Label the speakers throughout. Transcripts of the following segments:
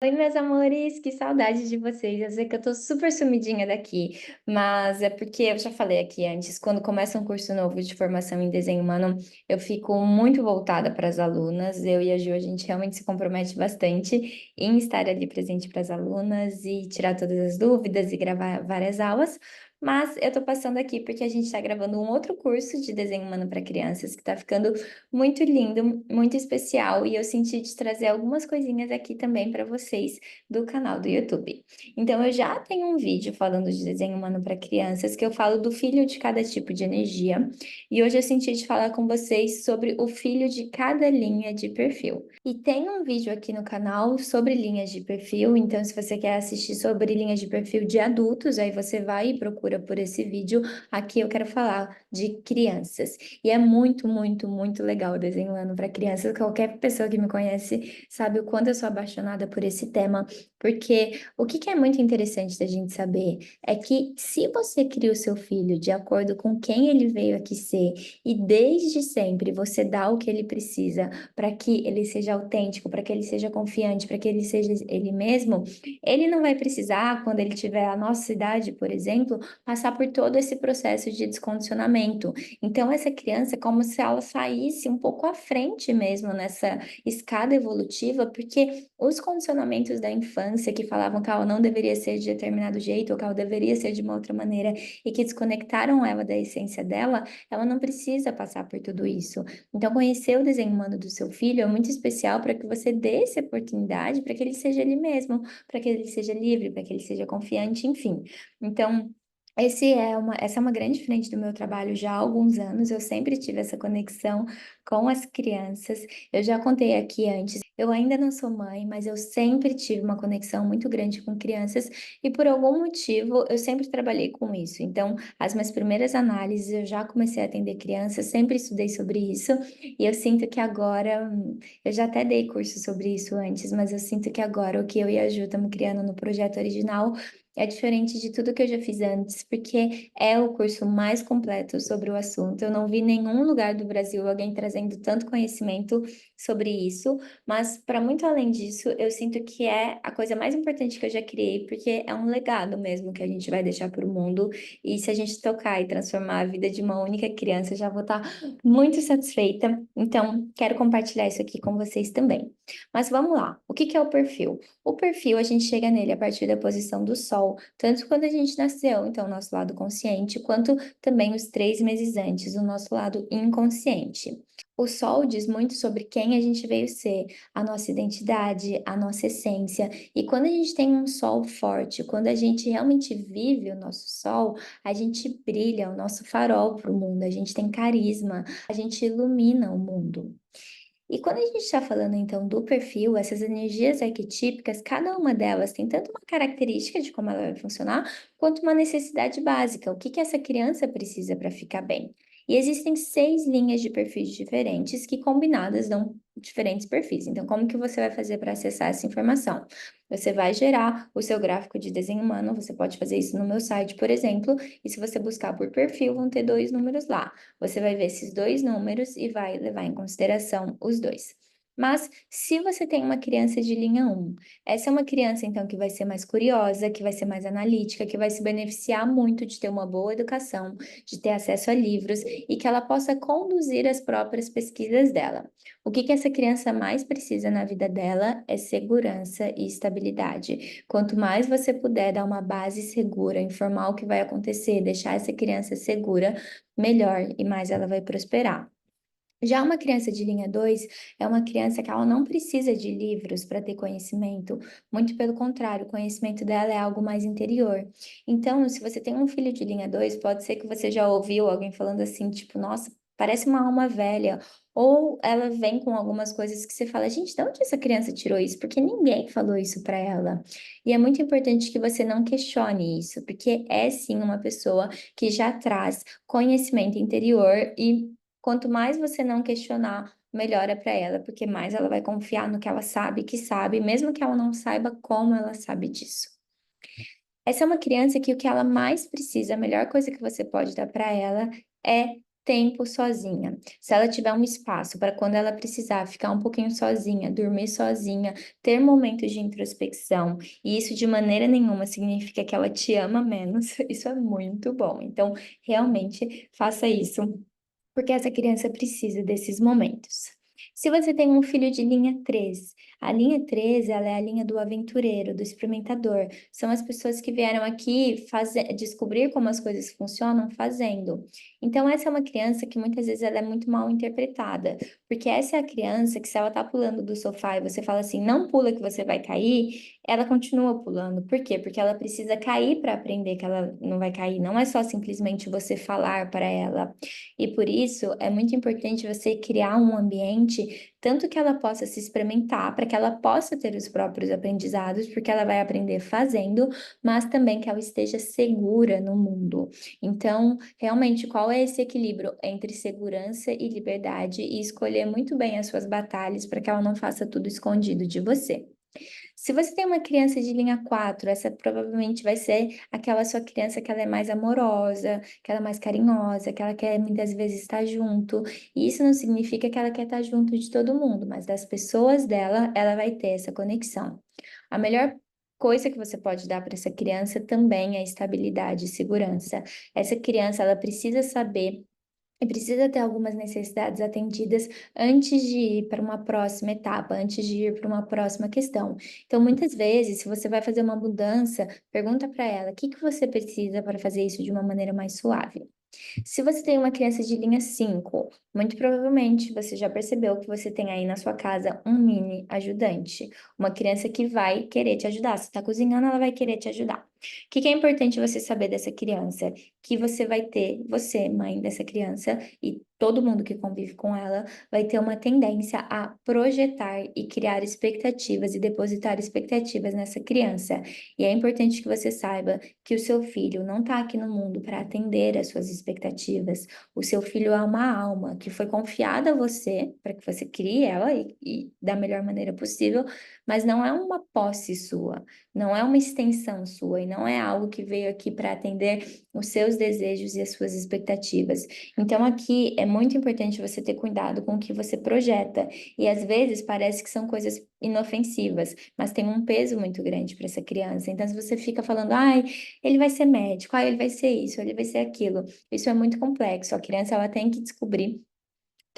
Speaker 1: Oi, meus amores, que saudade de vocês. Eu sei que eu tô super sumidinha daqui, mas é porque eu já falei aqui antes, quando começa um curso novo de formação em desenho humano, eu fico muito voltada para as alunas. Eu e a Ju, a gente realmente se compromete bastante em estar ali presente para as alunas e tirar todas as dúvidas e gravar várias aulas. Mas eu tô passando aqui porque a gente está gravando um outro curso de desenho humano para crianças que tá ficando muito lindo, muito especial, e eu senti de trazer algumas coisinhas aqui também para vocês do canal do YouTube. Então, eu já tenho um vídeo falando de desenho humano para crianças, que eu falo do filho de cada tipo de energia, e hoje eu senti de falar com vocês sobre o filho de cada linha de perfil. E tem um vídeo aqui no canal sobre linhas de perfil, então se você quer assistir sobre linhas de perfil de adultos, aí você vai e procura por esse vídeo. Aqui eu quero falar de crianças. E é muito, muito, muito legal desenhando para crianças. Qualquer pessoa que me conhece sabe o quanto eu sou apaixonada por esse tema, porque o que que é muito interessante da gente saber é que se você cria o seu filho de acordo com quem ele veio aqui ser, e desde sempre você dá o que ele precisa para que ele seja autêntico, para que ele seja confiante, para que ele seja ele mesmo, ele não vai precisar, quando ele tiver a nossa idade, por exemplo, passar por todo esse processo de descondicionamento. Então, essa criança é como se ela saísse um pouco à frente mesmo nessa escada evolutiva, porque os condicionamentos da infância que falavam que ela não deveria ser de determinado jeito, ou que ela deveria ser de uma outra maneira, e que desconectaram ela da essência dela, ela não precisa passar por tudo isso. Então, conhecer o desenho humano do seu filho é muito especial para que você dê essa oportunidade para que ele seja ele mesmo, para que ele seja livre, para que ele seja confiante, enfim. Então, essa é uma grande frente do meu trabalho já há alguns anos. Eu sempre tive essa conexão com as crianças. Eu já contei aqui antes, eu ainda não sou mãe, mas eu sempre tive uma conexão muito grande com crianças e por algum motivo eu sempre trabalhei com isso. Então, as minhas primeiras análises eu já comecei a atender crianças, sempre estudei sobre isso e eu sinto que agora, eu já até dei curso sobre isso antes, mas eu sinto que agora o que eu e a Ju estamos criando no projeto original é diferente de tudo que eu já fiz antes, porque é o curso mais completo sobre o assunto. Eu não vi nenhum lugar do Brasil alguém trazendo tanto conhecimento sobre isso, mas para muito além disso, eu sinto que é a coisa mais importante que eu já criei, porque é um legado mesmo que a gente vai deixar para o mundo. E se a gente tocar e transformar a vida de uma única criança, eu já vou estar muito satisfeita. Então, quero compartilhar isso aqui com vocês também. Mas vamos lá. O que que é o perfil? O perfil, a gente chega nele a partir da posição do Sol, tanto quando a gente nasceu, então o nosso lado consciente, quanto também os 3 meses antes, o nosso lado inconsciente. O Sol diz muito sobre quem a gente veio ser, a nossa identidade, a nossa essência. E quando a gente tem um Sol forte, quando a gente realmente vive o nosso Sol, a gente brilha, o nosso farol para o mundo, a gente tem carisma, a gente ilumina o mundo. E quando a gente está falando então do perfil, essas energias arquetípicas, cada uma delas tem tanto uma característica de como ela vai funcionar, quanto uma necessidade básica, o que que essa criança precisa para ficar bem. E existem 6 linhas de perfis diferentes que combinadas dão diferentes perfis. Então, como que você vai fazer para acessar essa informação? Você vai gerar o seu gráfico de desenho humano, você pode fazer isso no meu site, por exemplo, e se você buscar por perfil, vão ter 2 números lá. Você vai ver esses 2 números e vai levar em consideração os dois. Mas se você tem uma criança de linha 1, essa é uma criança então que vai ser mais curiosa, que vai ser mais analítica, que vai se beneficiar muito de ter uma boa educação, de ter acesso a livros e que ela possa conduzir as próprias pesquisas dela. O que que essa criança mais precisa na vida dela é segurança e estabilidade. Quanto mais você puder dar uma base segura, informar o que vai acontecer, deixar essa criança segura, melhor e mais ela vai prosperar. Já uma criança de linha 2 é uma criança que ela não precisa de livros para ter conhecimento, muito pelo contrário, o conhecimento dela é algo mais interior. Então, se você tem um filho de linha 2, pode ser que você já ouviu alguém falando assim, tipo, nossa, parece uma alma velha, ou ela vem com algumas coisas que você fala, gente, de onde essa criança tirou isso? Porque ninguém falou isso para ela. E é muito importante que você não questione isso, porque é sim uma pessoa que já traz conhecimento interior e quanto mais você não questionar, melhor é para ela, porque mais ela vai confiar no que sabe, mesmo que ela não saiba como ela sabe disso. Essa é uma criança que o que ela mais precisa, a melhor coisa que você pode dar para ela é tempo sozinha, se ela tiver um espaço para quando ela precisar ficar um pouquinho sozinha, dormir sozinha, ter momentos de introspecção, e isso de maneira nenhuma significa que ela te ama menos, isso é muito bom. Então, realmente faça isso, porque essa criança precisa desses momentos. Se você tem um filho de linha 3, a linha 3, ela é a linha do aventureiro, do experimentador. São as pessoas que vieram aqui descobrir como as coisas funcionam fazendo. Então, essa é uma criança que muitas vezes ela é muito mal interpretada, porque essa é a criança que se ela tá pulando do sofá e você fala assim, não pula que você vai cair, ela continua pulando. Por quê? Porque ela precisa cair para aprender que ela não vai cair. Não é só simplesmente você falar para ela. E por isso é muito importante você criar um ambiente tanto que ela possa se experimentar, para que ela possa ter os próprios aprendizados, porque ela vai aprender fazendo, mas também que ela esteja segura no mundo. Então, realmente, qual é esse equilíbrio entre segurança e liberdade e escolher muito bem as suas batalhas para que ela não faça tudo escondido de você? Se você tem uma criança de linha 4, essa provavelmente vai ser aquela sua criança que ela é mais amorosa, que ela é mais carinhosa, que ela quer muitas vezes estar junto. E isso não significa que ela quer estar junto de todo mundo, mas das pessoas dela, ela vai ter essa conexão. A melhor coisa que você pode dar para essa criança também é estabilidade e segurança. Essa criança, ela precisa saber e precisa ter algumas necessidades atendidas antes de ir para uma próxima etapa, antes de ir para uma próxima questão. Então, muitas vezes, se você vai fazer uma mudança, pergunta para ela, o que que você precisa para fazer isso de uma maneira mais suave? Se você tem uma criança de linha 5, muito provavelmente você já percebeu que você tem aí na sua casa um mini ajudante, uma criança que vai querer te ajudar. Se está cozinhando, ela vai querer te ajudar. O que que é importante você saber dessa criança? Que você vai ter, você, mãe dessa criança, e todo mundo que convive com ela, vai ter uma tendência a projetar e criar expectativas e depositar expectativas nessa criança. E é importante que você saiba que o seu filho não está aqui no mundo para atender às suas expectativas. O seu filho é uma alma que foi confiada a você para que você crie ela e da melhor maneira possível, mas não é uma posse sua, não é uma extensão sua e não é algo que veio aqui para atender os seus desejos e as suas expectativas. Então, aqui é muito importante você ter cuidado com o que você projeta. E às vezes parece que são coisas inofensivas, mas tem um peso muito grande para essa criança. Então, se você fica falando, ai, ele vai ser médico, ai, ele vai ser isso, ele vai ser aquilo, isso é muito complexo. A criança ela tem que descobrir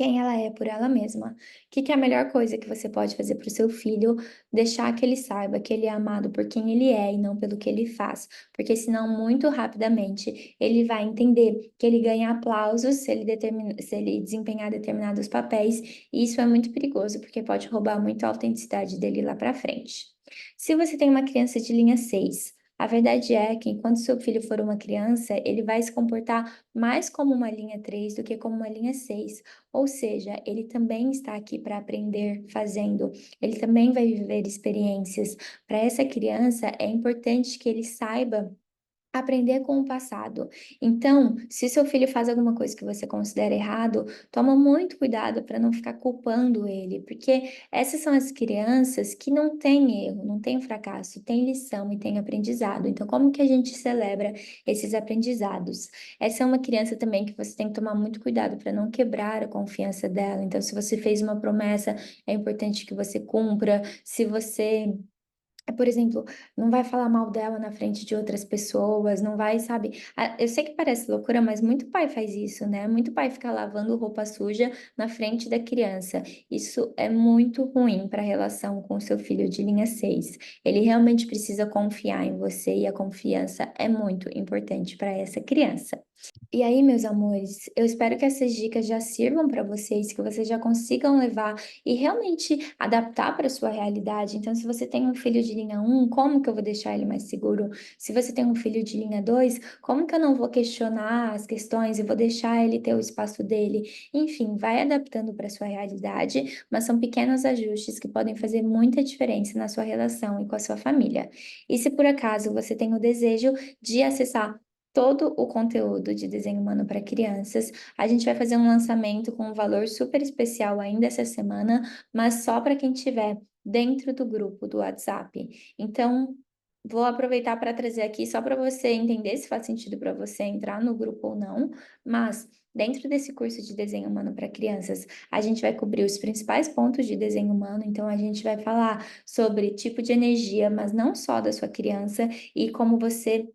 Speaker 1: quem ela é por ela mesma. O que que é a melhor coisa que você pode fazer para o seu filho? Deixar que ele saiba que ele é amado por quem ele é e não pelo que ele faz. Porque senão, muito rapidamente, ele vai entender que ele ganha aplausos se ele desempenhar determinados papéis. E isso é muito perigoso, porque pode roubar muito a autenticidade dele lá para frente. Se você tem uma criança de linha 6, a verdade é que enquanto seu filho for uma criança, ele vai se comportar mais como uma linha 3 do que como uma linha 6. Ou seja, ele também está aqui para aprender fazendo, ele também vai viver experiências. Para essa criança, é importante que ele saiba aprender com o passado. Então, se seu filho faz alguma coisa que você considera errado, toma muito cuidado para não ficar culpando ele, porque essas são as crianças que não têm erro, não têm fracasso, têm lição e têm aprendizado. Então, como que a gente celebra esses aprendizados? Essa é uma criança também que você tem que tomar muito cuidado para não quebrar a confiança dela. Então, se você fez uma promessa, é importante que você cumpra. Se você por exemplo, não vai falar mal dela na frente de outras pessoas, não vai, sabe? Eu sei que parece loucura, mas muito pai faz isso, né? Muito pai fica lavando roupa suja na frente da criança. Isso é muito ruim para a relação com o seu filho de linha 6. Ele realmente precisa confiar em você e a confiança é muito importante para essa criança. E aí, meus amores, eu espero que essas dicas já sirvam para vocês, que vocês já consigam levar e realmente adaptar para a sua realidade. Então, se você tem um filho de linha 1, como que eu vou deixar ele mais seguro? Se você tem um filho de linha 2, como que eu não vou questionar as questões e vou deixar ele ter o espaço dele? Enfim, vai adaptando para a sua realidade, mas são pequenos ajustes que podem fazer muita diferença na sua relação e com a sua família. E se por acaso você tem o desejo de acessar todo o conteúdo de desenho humano para crianças. A gente vai fazer um lançamento com um valor super especial ainda essa semana, mas só para quem estiver dentro do grupo do WhatsApp. Então, Vou aproveitar para trazer aqui só para você entender se faz sentido para você entrar no grupo ou não, mas dentro desse curso de desenho humano para crianças, a gente vai cobrir os principais pontos de desenho humano, então a gente vai falar sobre tipo de energia, mas não só da sua criança, e como você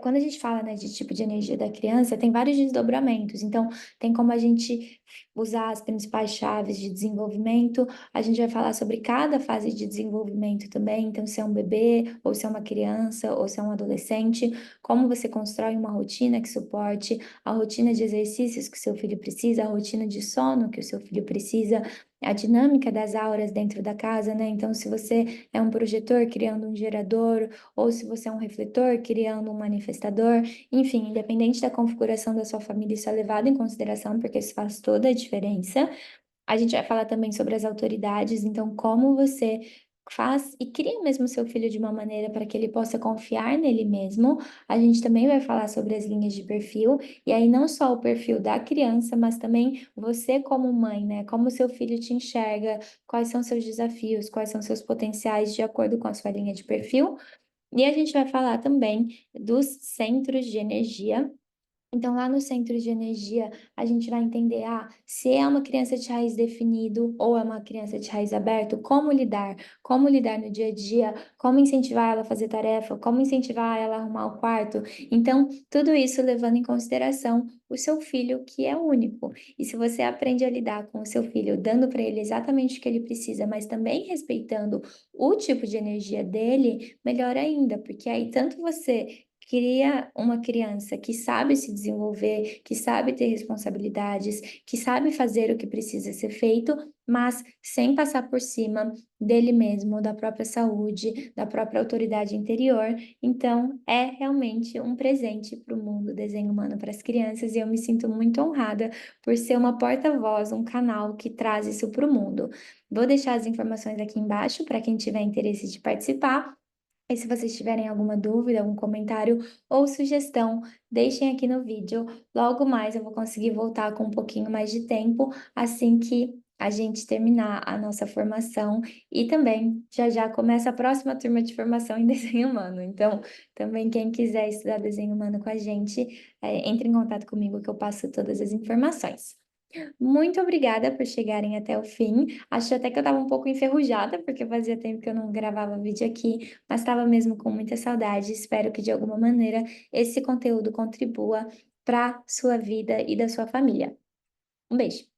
Speaker 1: quando a gente fala, né, de tipo de energia da criança, tem vários desdobramentos. Então, tem como a gente usar as principais chaves de desenvolvimento. A gente vai falar sobre cada fase de desenvolvimento também. Então, se é um bebê, ou se é uma criança, ou se é um adolescente, como você constrói uma rotina que suporte a rotina de exercícios que o seu filho precisa, a rotina de sono que o seu filho precisa. A dinâmica das auras dentro da casa, né? Então, se você é um projetor criando um gerador, ou se você é um refletor, criando um manifestador, enfim, independente da configuração da sua família, isso é levado em consideração, porque isso faz toda a diferença. A gente vai falar também sobre as autoridades, então, como você faz e cria mesmo seu filho de uma maneira para que ele possa confiar nele mesmo. A gente também vai falar sobre as linhas de perfil, e aí não só o perfil da criança, mas também você como mãe, né? Como seu filho te enxerga, quais são seus desafios, quais são seus potenciais de acordo com a sua linha de perfil. E a gente vai falar também dos centros de energia. Então, lá no centro de energia, a gente vai entender se é uma criança de raiz definido ou é uma criança de raiz aberto, como lidar no dia a dia, como incentivar ela a fazer tarefa, como incentivar ela a arrumar o quarto. Então, tudo isso levando em consideração o seu filho, que é único. E se você aprende a lidar com o seu filho, dando para ele exatamente o que ele precisa, mas também respeitando o tipo de energia dele, melhor ainda, porque aí tanto você cria uma criança que sabe se desenvolver, que sabe ter responsabilidades, que sabe fazer o que precisa ser feito, mas sem passar por cima dele mesmo, da própria saúde, da própria autoridade interior. Então, é realmente um presente para o mundo desenho humano para as crianças, e eu me sinto muito honrada por ser uma porta-voz, um canal que traz isso para o mundo. Vou deixar as informações aqui embaixo para quem tiver interesse de participar. E se vocês tiverem alguma dúvida, algum comentário ou sugestão, deixem aqui no vídeo. Logo mais eu vou conseguir voltar com um pouquinho mais de tempo, assim que a gente terminar a nossa formação. E também já já começa a próxima turma de formação em desenho humano. Então, também quem quiser estudar desenho humano com a gente, entre em contato comigo que eu passo todas as informações. Muito obrigada por chegarem até o fim. Acho até que eu estava um pouco enferrujada, porque fazia tempo que eu não gravava vídeo aqui, mas estava mesmo com muita saudade. Espero que de alguma maneira esse conteúdo contribua para sua vida e da sua família. Um beijo.